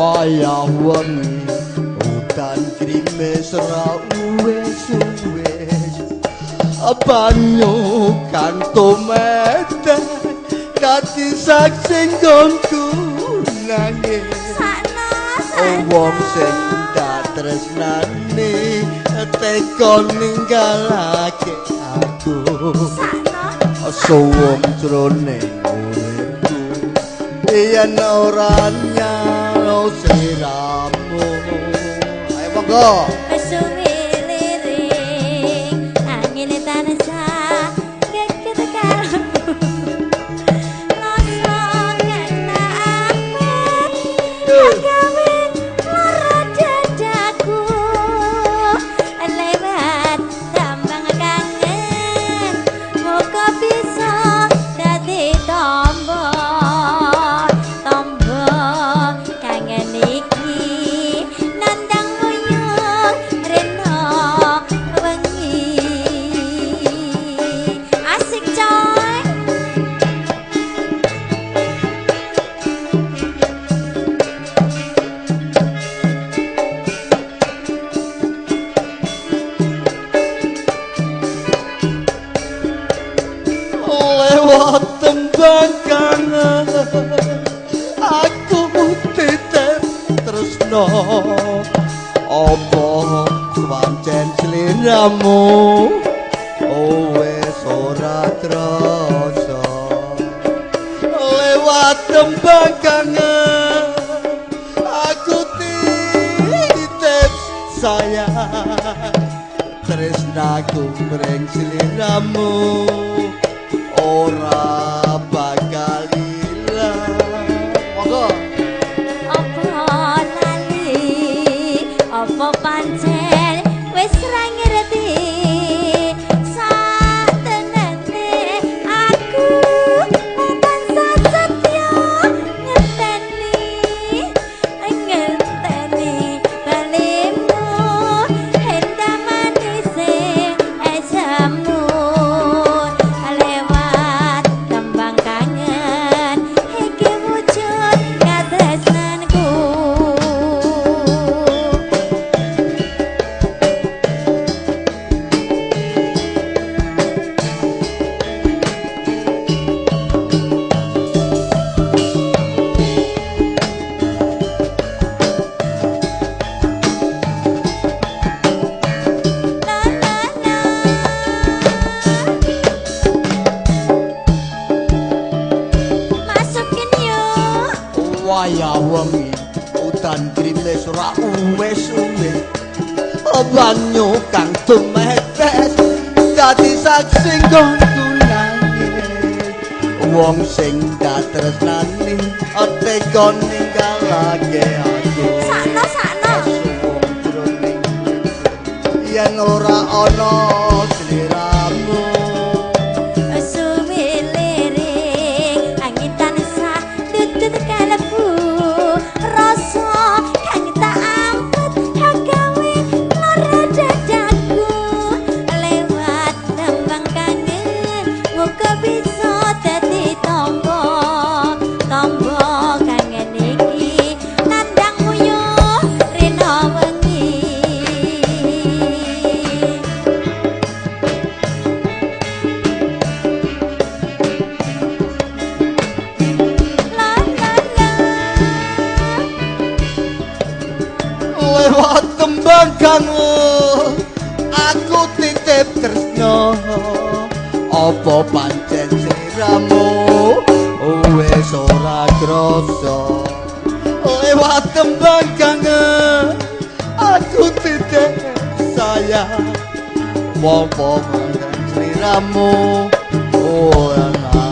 wayah wengi udan krimis ra wis banyu kang tumete dadi saksi nggonku nangis wong sing dak tresnani teka ninggalake aku suwung jroning uripku yen ora nyalo siramu ayo monggo tembang kangen aku titip tresno apa pancen sliramu wis ora krasa lewat tembang kangen aku titip sayang tresnaku mring sliramu ora bakal ilang monggo apa lali apa pancen wis ra ngerti satenane aku tansah setya ngenteni balimu hendak manise esamu wayah wengi udan krimis ora wis banyu kang tumetes dadi saksi nggonku nangis wong sing dak tresnani tega ninggalake aku sakno yen ora ana sliramu lewat tembang kangen aku titip tresno apa pancen sliramu wis ora krasa lewat tembang kangen aku titip sayang apa pancen sliramu ora